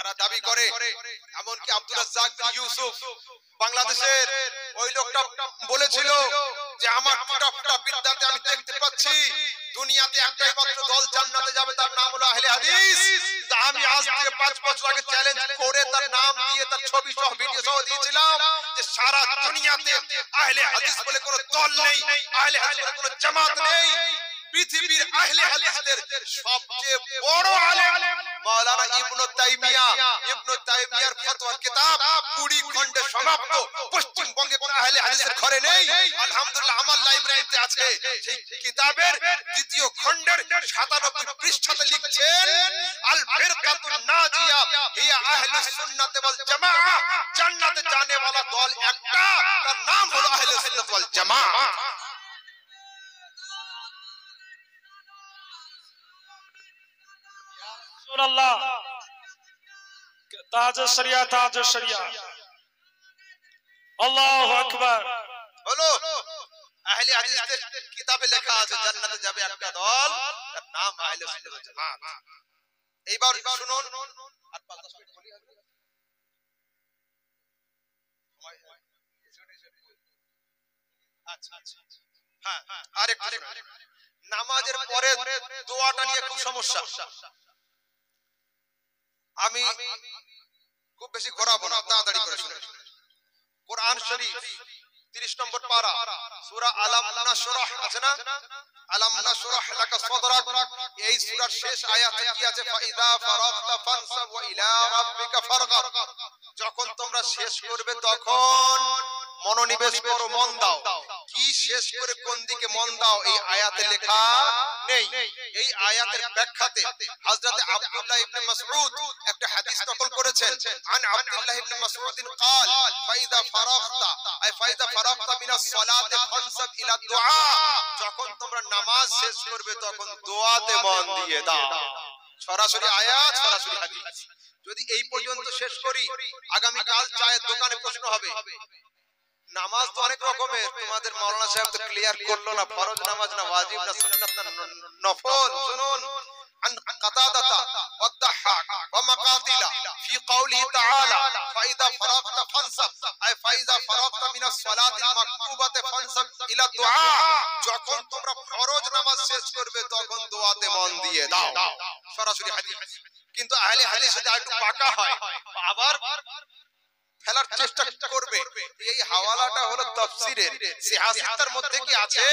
যারা দাবি করে, এমনকি আব্দুর রাজ্জাক বিন ইউসুফ বাংলাদেশের ওই লোকটা বলেছিল যে আমার টুটা বিদ্যাতে আমি দেখতে পাচ্ছি দুনিয়াতে একটাই মাত্র দল জান্নাতে যাবে, তার নাম হলো আহলে হাদিস। তা আমি আজ থেকে 5 বছর আগে চ্যালেঞ্জ করে তার নাম দিয়ে তার ছবি সহ ভিডিও সহ দিয়েছিলাম যে সারা দুনিয়াতে আহলে হাদিস বলে কোনো দল নেই, আহলে হাদিস বলে কোনো জামাত নেই। পৃথিবীর আহলে হাদিসদের সবচেয়ে বড় আলেম মাওলানা ইবনে তাইমিয়ার ফতোয়ার কিতাব 20 খণ্ডে সমাপ্ত। পশ্চিমবঙ্গে কোন আহলে হাদিসের ঘরে নেই, আলহামদুলিল্লাহ আমার লাইব্রেরিতে আছে। সেই কিতাবের দ্বিতীয় খণ্ডের 97 পৃষ্ঠাতে লিখছেন আল ফিরকাতুন নাজিয়া হিয়া আহলুস সুন্নাত ওয়াল জামাআহ, জান্নাতে जाने वाला দল একটা, তার নাম হলো আহলুস সুন্নাত ওয়াল জামাআহ। अल्लाह ताज शरिया अल्लाहु আকবার। হলো আহলে হাদিসদের কিতাবে লেখা আছে জান্নাতে যাবে একটা দল, তার নাম আহলে সুন্নাত ওয়াল জামাত। এইবার শুনুন, আর 5-10 মিনিট বলি হবে। আচ্ছা হ্যাঁ, আরেকটা নামাজের পরে দোয়াটা নিয়ে খুব সমস্যা। আমি খুব বেশি ঘোরাবো না, তাড়াতাড়ি করে শুনুন। কোরআন শরীফ 30 নম্বর পারা সূরা আলাম নাশরাহ আছে না, আলাম নাশরাহ লাকা সাদরাক, এই সূরার শেষ আয়াতে কি আছে? ফাইদা ফারাগতা ফানসাব ওয়া ইলা রাব্বিকা ফারগাব। যখন তোমরা শেষ করবে তখন মনোনিবেশ করো, মন দাও। কি শেষ করে কোন দিকে মন দাও এই আয়াতে লেখা নেই। এই আয়াতের ব্যাখ্যাতে হযরত আব্দুল্লাহ ইবনে মাসউদ একটা হাদিস নকল করেছেন। আন আব্দুল্লাহ ইবনে মাসউদ قال ফাইদা ফারাগতা আই ফাইদা ফারাগতা মিনাস সালাতি ফানসাব ইলা দুআ, যখন তোমরা নামাজ শেষ করবে তখন দোয়াতে মন দিয়ে দাও। সরাসরি আয়াত, সরাসরি হাদিস। যদি এই পর্যন্ত শেষ করি, আগামী কাল চায়ের দোকানে প্রশ্ন হবে নামাজ তো অনেক রকমের, তোমাদের মাওলানা সাহেব তো ক্লিয়ার করলো না ফরজ নামাজ না ওয়াজিব না সুন্নাত না নফল। শুনুন, عن قتادة والضحاك ومقاتل في قوله تعالى فإذا فرغت فانصب أي فإذا فرغت من الصلاة المكتوبة فانصب إلى الدعاء, যখন তোমরা ফরজ নামাজ শেষ করবে তখন দোয়াতে মন দিয়ে দাও। সরাসরি হাদিস। কিন্তু আহলে হাদিস যদি একটু পাকা হয় আবার ফেলার চেষ্টা করবে। এই হাওয়ালাটা হলো তাফসীরের, সিহাসিতার মধ্যে কি আছে?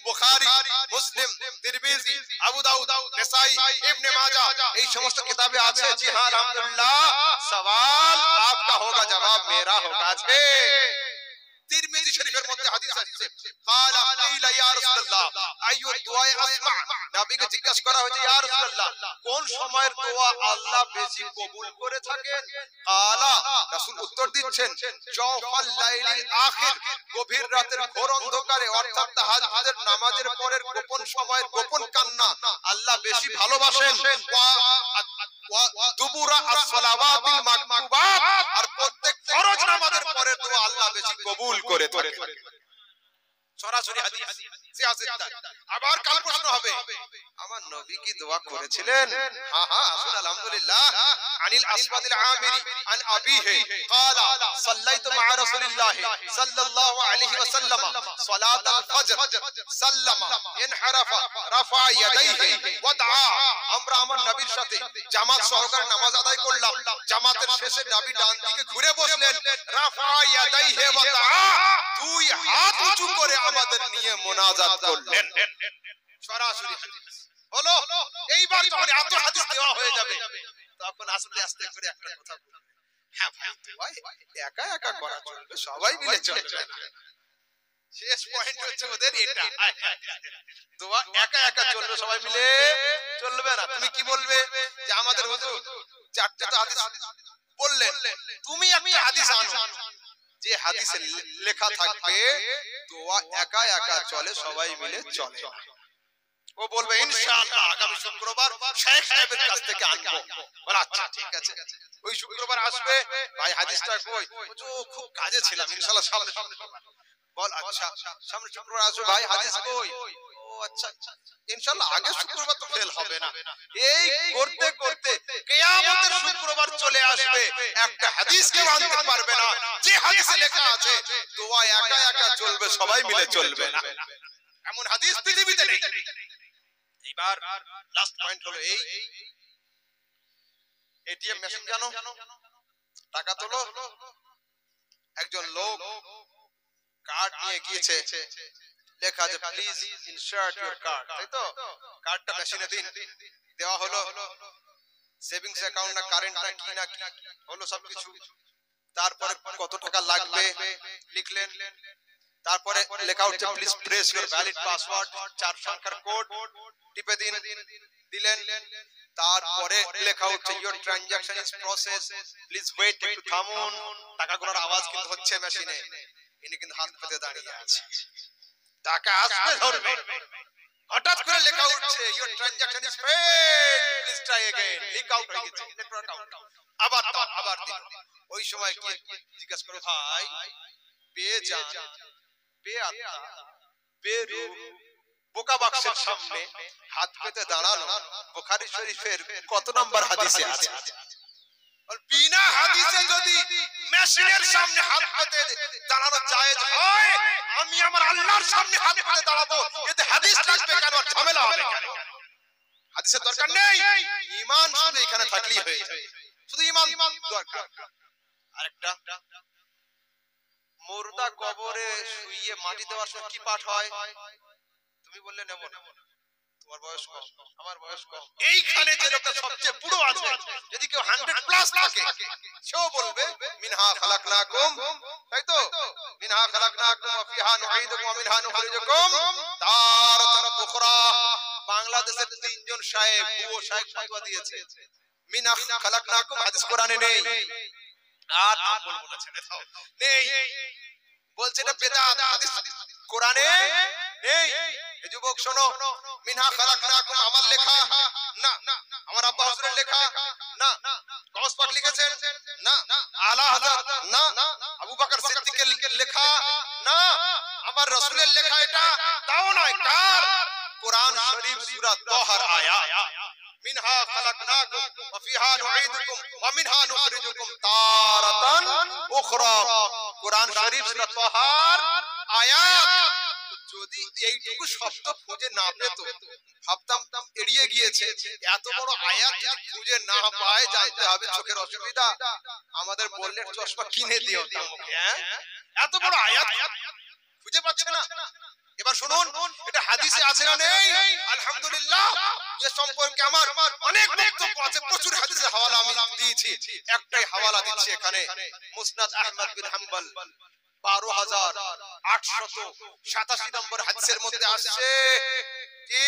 বুখারী, মুসলিম, তিরমিজি, আবু দাউদ, নাসাই, ইবনে মাজাহ এই সমস্ত কিতাবে আছে। জি হ্যাঁ আলহামদুলিল্লাহ, সওয়াল आपका होगा जवाब मेरा होगा। আছে তিরমিজি শরীফের মধ্যে হাদিস আছে, قال قيل يا رسول الله اي الدعاء اسمع, নবীকে জিজ্ঞাসা করা হয়েছে ইয়া রাসূলুল্লাহ কোন সময়ের দোয়া আল্লাহ বেশি কবুল করে থাকেন? قال রাসূল উত্তর দিচ্ছেন জওফাল লাইলিল আখির, গভীর রাতের ঘোর অন্ধকারে অর্থাৎ তাহাজ্জুদের নামাজের পরের গোপন সময়ের গোপন কান্না আল্লাহ বেশি ভালোবাসেন। দুবুরা as-সালাওয়াতিল মাকতুবাত, আর প্রত্যেক ফরজ নামাজের পরে দোয়া আল্লাহ বেশি কবুল করে থাকেন। সরাসরি হাদিস, সিয়াসিতা। আবার কাল প্রশ্ন হবে আমার নবী কি দোয়া করেছিলেন? হ্যাঁ হ্যাঁ, আসুন আলহামদুলিল্লাহ। আনিল আসওয়াদিল আমিরি আন আবিহি قال صليت مع رسول الله صلى الله عليه وسلم صلاه الفجر سلم انحرف رفع يديه ودعا, আমরা আমার নবীর সাথে জামাত সহকারে নামাজ আদায় করলাম। জামাতের শেষে নবী ডান দিকে ঘুরে বসলেন, রাফা ইয়াদাইহি ওয়া দাআ, দুই হাত উঁচু করে আমাদের নিয়ে মোনাজাত করলেন। সরাসরি হাদিস হলো। এইবার যখন এত হাদিস দেওয়া হয়ে যাবে তখন আস্তে আস্তে করে একটা কথা বলবো, হ্যাঁ ভাই একা একা করা চলবে, সবাই মিলে চলবে না। শেষ পয়েন্ট হচ্ছে ওদের এটা, দোয়া একা একা চলবে, সবাই মিলে চলবে না। তুমি কি বলবে যে আমাদের হুজুর চারটে তো হাদিস বললেন, তুমি একটা হাদিস আনো যে হাদিসে লেখা থাকবে দোয়া একা একা চলে, সবাই মিলে চলে। ও বলবে ইনশাআল্লাহ আগামী শুক্রবার শেখ সাহেবের কাছ থেকে আনবো। বল আচ্ছা ঠিক আছে, ওই শুক্রবার আসবে। ভাই হাদিসটা কই? ও খুব কাজে ছিলাম, ইনশাআল্লাহ সামনে বল। আচ্ছা সামনে শুক্রবার আসবে ভাই, হাদিস কই? ও আচ্ছা ইনশাআল্লাহ আগের শুক্রবার তো ফেল হবে না। এই করতে করতে কিয়ামতের শুক্রবার একটা হাদিসকে মানতে পারবে না যে হাদিসে লেখা আছে দোয়া একা একা চলবে, সবাই মিলে চলবে না। এমন হাদিস পৃথিবীতে নেই। এইবার লাস্ট পয়েন্ট হলো এই, এটিএম মেশিন জানো, টাকা তোলো, একজন লোক কার্ড নিয়ে গিয়েছে, লেখা আছে প্লিজ ইনসার্ট ইওর কার্ড, তাই তো? কার্ডটা মেশিনে দিন, দেওয়া হলো, সেভিংস অ্যাকাউন্ট না কারেন্ট না কি না হলো সবকিছু, তারপরে কত টাকা লাগবে লিখলেন, তারপরে লেখা হচ্ছে please press your valid password, 4 সংখ্যার কোড টিপে দিন, দিলেন, তারপরে লেখা হচ্ছে your transaction is process, please wait, একটু থামুন, টাকাগুলোর আওয়াজ কিন্তু হচ্ছে মেশিনে, ইনি কিন্তু হাত পেতে দাঁড়িয়ে আছে, টাকা আসবে ধরবে, হঠাৎ করে লেখা উঠছে your transaction is failed, please try again, leak out হয়ে গেছে নেটওয়ার্ক আউট, আবার দাও, আবার দিন। ওই সময় কি জিজ্ঞাসা করো, ভাই বেজান বেআতা বেরু বোকা বাক্সের সামনে হাত পেতে দাঁড়ানো বুখারী শরীফের কত নাম্বার হাদিসে আছে? আর বিনা হাদিসে যদি মেশিনের সামনে হাত পেতে দাঁড়ানো জায়েজ হয়, আমি আমার আল্লাহর সামনে হাত পেতে দাঁড়াবো, এতে হাদিস লাগবে কেন, আর ঝামেলা হবে কেন? হাদিসের দরকার নেই, ঈমান শুধু এখানে থাকলেই হয়ে যায়, শুধু ঈমান দরকার। আরেকটা, মুর্দা কবরে শুইয়ে মাটি দেওয়ার সময় কি পাঠ হয়? তুমি বললে নেব না, তোমার বয়স কম, আমার বয়স কম, এইখানে যে লোকটা সবচেয়ে বুড়ো আছে, যদি কেউ 100 প্লাস থাকে সেও বলবে মিনহা খালাকনাকুম, তাই তো? মিনহা খালাকনাকুম ওয়া ফিহা নুঈদুকুম ওয়া মিনহা নুখরিজুকুম তারাতান উখরা। বাংলাদেশের 3 জন শায়েখ, বুড়ো শায়েখ ফতোয়া দিয়েছে মিনহা খালাকনাকুম, হাদিস কোরআনে নেই, আর নাম বলবো না, ছেড়ে দাও, নেই, বলছে এটা বেদাত, হাদিস কোরআনে নেই। এই যুবক শোনো, মিনহা খালাকনাকুম আমার লেখা না, আমার আব্বা হুজুরের লেখা না, গৌস পাক লিখেছেন না, আলা হযরত না, আবু বকর সিদ্দিকের লেখা না, আমার রাসূলের লেখা এটা তাও নয়, কার? কোরআন শরীফ সূরা তাহার আয়াত, মিনহা খালাকনাকুম ওয়া ফিহা নুঈদুকুম ওয়া মিনহা নুখরিজুকুম তারাতান উখরা। কোরআন শরীফ সূরা তাহার আয়াত। যদি এইটুকু শব্দ খুঁজে না পেত, ভাবতাম এড়িয়ে গিয়েছে, এত বড় আয়াত খুঁজে না পায়, জানতে হবে চোখের অসুবিধা, আমাদের বললেন চশমা কিনে দিও তামুকে, হ্যাঁ? এত বড় আয়াত খুঁজে পাচ্ছে না। এবার শুনুন, এটা হাদিসে আছে না নেই? আলহামদুলিল্লাহ, এ সম্পর্কে আমার অনেক বক্তব্য আছে, প্রচুর হাদিসের হাওয়ালা আমি দিয়েছি, একটাই হাওয়ালা দিচ্ছি এখানে, মুসনাদ আহমদ বিন হাম্বল 12887 নম্বর হাদিসের মধ্যে আসছে কি,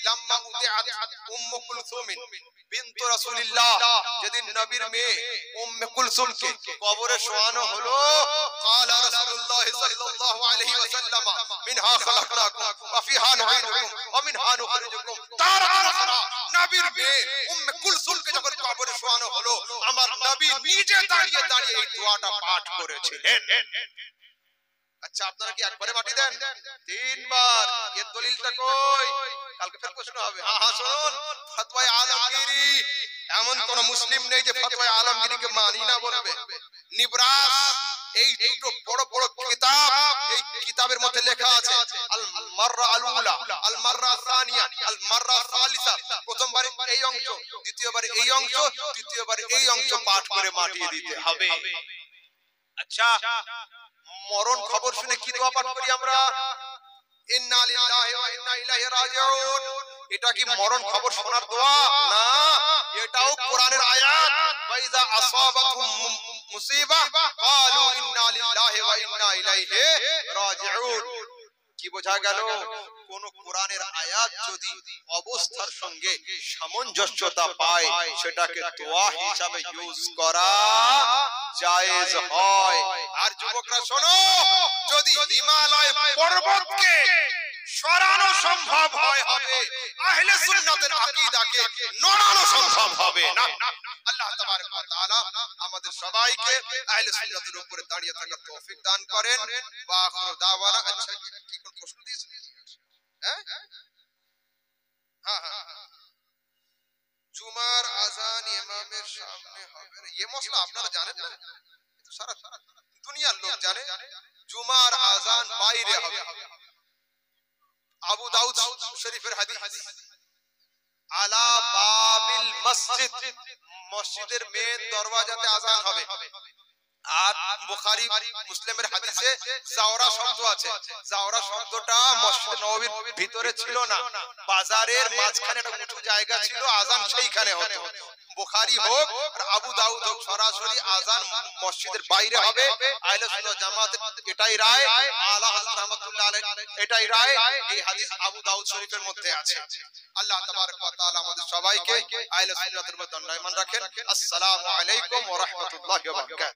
লাম্মা উদিআত উম্মু কুলসুম বিনত রাসূলিল্লাহ, যেদিন নবীর মেয়ে উম্মে কুলসুমকে কবরে শোয়ানো হলো, ক্বালা রাসূলুল্লাহ সাল্লাল্লাহু আলাইহি ওয়াসাল্লাম মিনহা খালাকনাকুম ওয়া ফিহা নুঈদুকুম ওয়া মিনহা নুখরিজুকুম তারাতান উখরা। নবীর মেয়ে উম্মে কুলসুমকে যখন কবরে শোয়ানো হলো, আমার নবী নিজে দাঁড়িয়ে দাঁড়িয়ে এই দোয়াটা পাঠ করেছিলেন। আচ্ছা, আপনারা কি একবারে মাটি দেন? 3 বার। এর দলিলটা কই? কালকে ফের প্রশ্ন হবে। হ্যাঁ শুনুন, ফতোয়া আলমগীরি, এমন কোন মুসলিম নেই যে ফতোয়া আলমগীরিকে মানি না বলবে। নিবরাস, এই দুটো বড় বড় কিতাব, এই কিতাবের মধ্যে লেখা আছে আল মাররা আল উলা, আল মাররা সানিয়া, আল মাররা সালিসা, প্রথমবার এই অংশ, দ্বিতীয়বার এই অংশ, তৃতীয়বার এই অংশ পাঠ করে মাটিয়ে দিতে হবে। আচ্ছা, মরণ খবর শুনে কি দোয়া পাঠ করি আমরা? ইন্না লিল্লাহি ওয়া ইন্না ইলাইহি রাজিউন। এটা কি মরণ খবর শোনার দোয়া? না, এটাও কোরআনের আয়াত। ওয়াইজা আসাবাতুম মুসিবা ক্বালু ইন্না লিল্লাহি ওয়া ইন্না ইলাইহি রাজিউন। কি বোঝা গেল? কোন কোরআনের আয়াত যদি অবস্থার সঙ্গে সামঞ্জস্যতা পায়, সেটাকে দোয়া হিসাবে ইউজ করা জায়েজ হয়। আর যুবকরা শোনো, যদি হিমালয় পর্বতকে সরানো সম্ভব হয়, হবে আহলে সুন্নাতের আকীদাকে নড়ানো সম্ভব হবে না। আল্লাহ তাবারক ওয়া তাআলা আমাদের সবাইকে আহলে সুন্নাতের উপরে দাঁড়িয়ে থাকার তৌফিক দান করেন। ওয়া আখিরু দাওয়ানা। আচ্ছা, কি কোন প্রশ্ন দিয়েছেন? হ্যাঁ হ্যাঁ, জুমার আযান ইমামের সামনে হবে। ये मसला আপনারা জানেন না? সারা দুনিয়ার লোক জানে জুমার আযান বাইরে হবে। আবু দাউদ শরীফের হাদিস আলা বাবিল মসজিদ, মসজিদের মেন দরওয়াজাতে আযান হবে। আর বুখারী মুসলিমের হাদিসে জাওরা শব্দ আছে। জাওরা শব্দটা মসজিদ নববীর ভিতরে ছিল না, বাজারের মাঝখানে একটা উঁচু জায়গা ছিল, আযান সেইখানে হতো। বুখারী হোক আর আবু দাউদ হোক, সরাসরি আযান মসজিদের বাইরে হবে। আহলে সুন্নাত জামাতের এটাই রায়, আলা হযরত রাহমাতুল্লাহ আলাইহি এটাই রায়। এই হাদিস আবু দাউদ শরীফের মধ্যে আছে। আল্লাহ তাবারক ওয়া তাআলা আমাদের সবাইকে আহলে সুন্নাতের মধ্যে দণ্ডায়মান রাখেন। আসসালামু আলাইকুম ওয়া রাহমাতুল্লাহি ওয়া বারাকাতুহু।